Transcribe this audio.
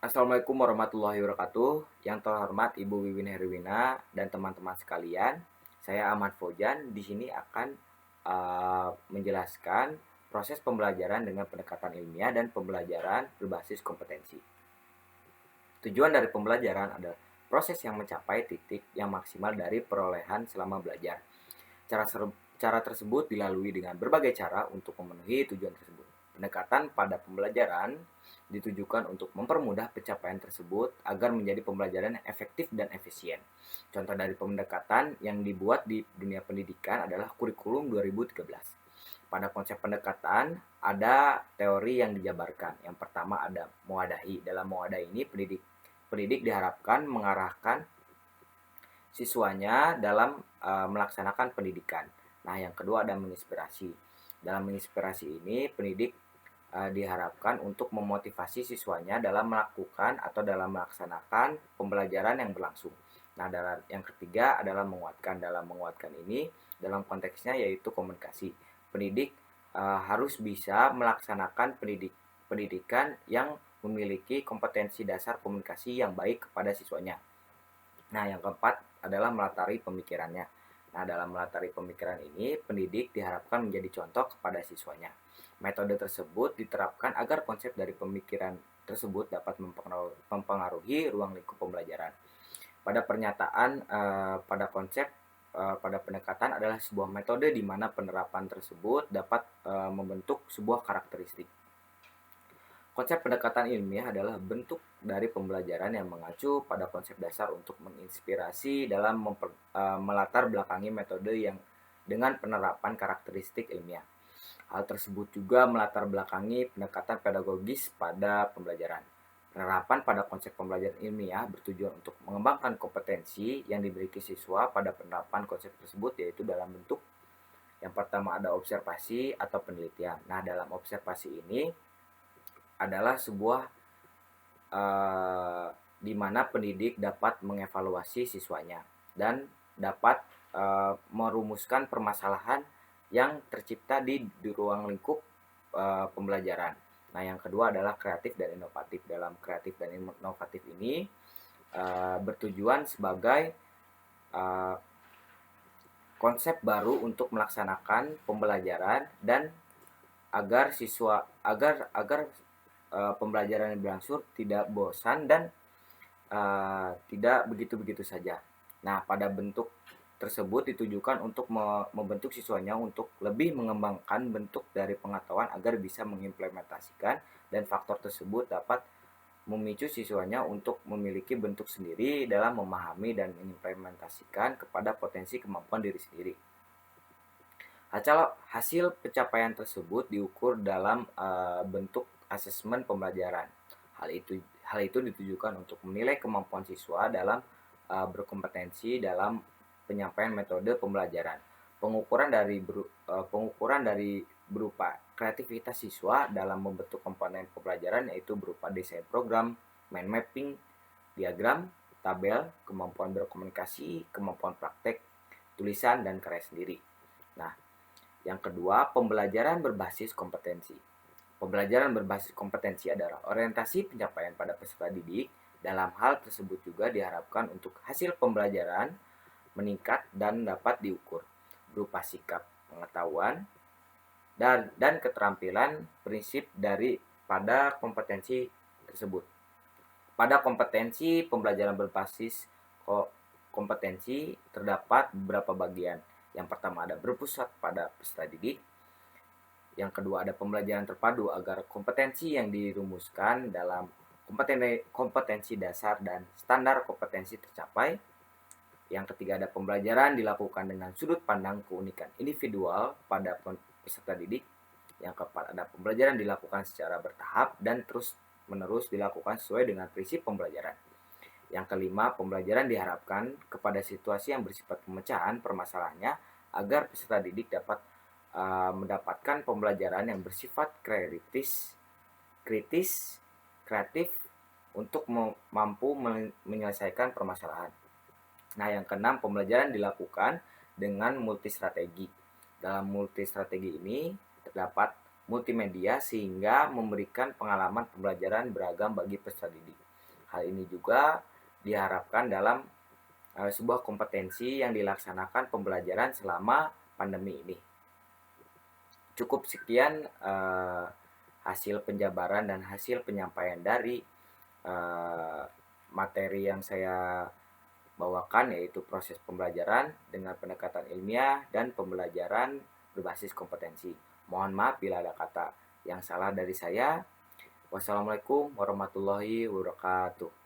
Assalamualaikum warahmatullahi wabarakatuh. Yang terhormat Ibu Wiwin Herwina dan teman-teman sekalian, saya Ahmad Fauzan di sini akan menjelaskan proses pembelajaran dengan pendekatan ilmiah dan pembelajaran berbasis kompetensi. Tujuan dari pembelajaran adalah proses yang mencapai titik yang maksimal dari perolehan selama belajar. Cara tersebut dilalui dengan berbagai cara untuk memenuhi tujuan tersebut. Pendekatan pada pembelajaran ditujukan untuk mempermudah pencapaian tersebut agar menjadi pembelajaran yang efektif dan efisien. Contoh dari pendekatan yang dibuat di dunia pendidikan adalah kurikulum 2013. Pada konsep pendekatan ada teori yang dijabarkan. Yang pertama ada mewadahi. Dalam mewadahi ini pendidik diharapkan mengarahkan siswanya dalam melaksanakan pendidikan. Nah, yang kedua ada menginspirasi. Dalam menginspirasi ini, pendidik diharapkan untuk memotivasi siswanya dalam melakukan atau dalam melaksanakan pembelajaran yang berlangsung. Nah, yang ketiga adalah menguatkan. Dalam menguatkan ini, dalam konteksnya yaitu komunikasi. Pendidik harus bisa melaksanakan pendidikan yang memiliki kompetensi dasar komunikasi yang baik kepada siswanya. Nah, yang keempat adalah melatari pemikirannya. Nah, dalam melatari pemikiran ini, pendidik diharapkan menjadi contoh kepada siswanya. Metode tersebut diterapkan agar konsep dari pemikiran tersebut dapat mempengaruhi ruang lingkup pembelajaran. Pada pernyataan, pada pendekatan adalah sebuah metode di mana penerapan tersebut dapat membentuk sebuah karakteristik. Konsep pendekatan ilmiah adalah bentuk dari pembelajaran yang mengacu pada konsep dasar untuk menginspirasi dalam melatar belakangi metode yang dengan penerapan karakteristik ilmiah. Hal tersebut juga melatar belakangi pendekatan pedagogis pada pembelajaran. Penerapan pada konsep pembelajaran ilmiah bertujuan untuk mengembangkan kompetensi yang dimiliki siswa pada penerapan konsep tersebut, yaitu dalam bentuk yang pertama ada observasi atau penelitian. Nah, dalam observasi ini adalah sebuah di mana pendidik dapat mengevaluasi siswanya dan dapat merumuskan permasalahan yang tercipta di ruang lingkup pembelajaran. Nah, yang kedua adalah kreatif dan inovatif. Dalam kreatif dan inovatif ini bertujuan sebagai konsep baru untuk melaksanakan pembelajaran dan agar pembelajaran yang berlangsung tidak bosan dan tidak begitu-begitu saja. Nah, pada bentuk tersebut ditujukan untuk membentuk siswanya untuk lebih mengembangkan bentuk dari pengetahuan agar bisa mengimplementasikan, dan faktor tersebut dapat memicu siswanya untuk memiliki bentuk sendiri dalam memahami dan mengimplementasikan kepada potensi kemampuan diri sendiri. Hasil pencapaian tersebut diukur dalam bentuk asesmen pembelajaran. Hal itu ditujukan untuk menilai kemampuan siswa dalam berkompetensi dalam penyampaian metode pembelajaran. Pengukuran dari berupa kreativitas siswa dalam membentuk komponen pembelajaran, yaitu berupa desain program, mind mapping, diagram, tabel, kemampuan berkomunikasi, kemampuan praktek, tulisan, dan karya sendiri. Nah, yang kedua, pembelajaran berbasis kompetensi. Pembelajaran berbasis kompetensi adalah orientasi pencapaian pada peserta didik. Dalam hal tersebut juga diharapkan untuk hasil pembelajaran meningkat dan dapat diukur berupa sikap pengetahuan dan keterampilan prinsip pada kompetensi tersebut. Pada kompetensi pembelajaran berbasis kompetensi terdapat beberapa bagian. Yang pertama ada berpusat pada peserta didik. Yang kedua ada pembelajaran terpadu agar kompetensi yang dirumuskan dalam kompetensi dasar dan standar kompetensi tercapai. Yang ketiga ada pembelajaran dilakukan dengan sudut pandang keunikan individual pada peserta didik. Yang keempat ada pembelajaran dilakukan secara bertahap dan terus menerus dilakukan sesuai dengan prinsip pembelajaran. Yang kelima, pembelajaran diharapkan kepada situasi yang bersifat pemecahan permasalahannya agar peserta didik dapat mendapatkan pembelajaran yang bersifat kritis, kreatif untuk mampu menyelesaikan permasalahan. Nah, yang keenam, pembelajaran dilakukan dengan multistrategi. Dalam multistrategi ini terdapat multimedia sehingga memberikan pengalaman pembelajaran beragam bagi peserta didik. Hal ini juga diharapkan dalam sebuah kompetensi yang dilaksanakan pembelajaran selama pandemi ini. Cukup sekian hasil penjabaran dan hasil penyampaian dari materi yang saya bawakan, yaitu proses pembelajaran dengan pendekatan ilmiah dan pembelajaran berbasis kompetensi. Mohon maaf bila ada kata yang salah dari saya. Wassalamualaikum warahmatullahi wabarakatuh.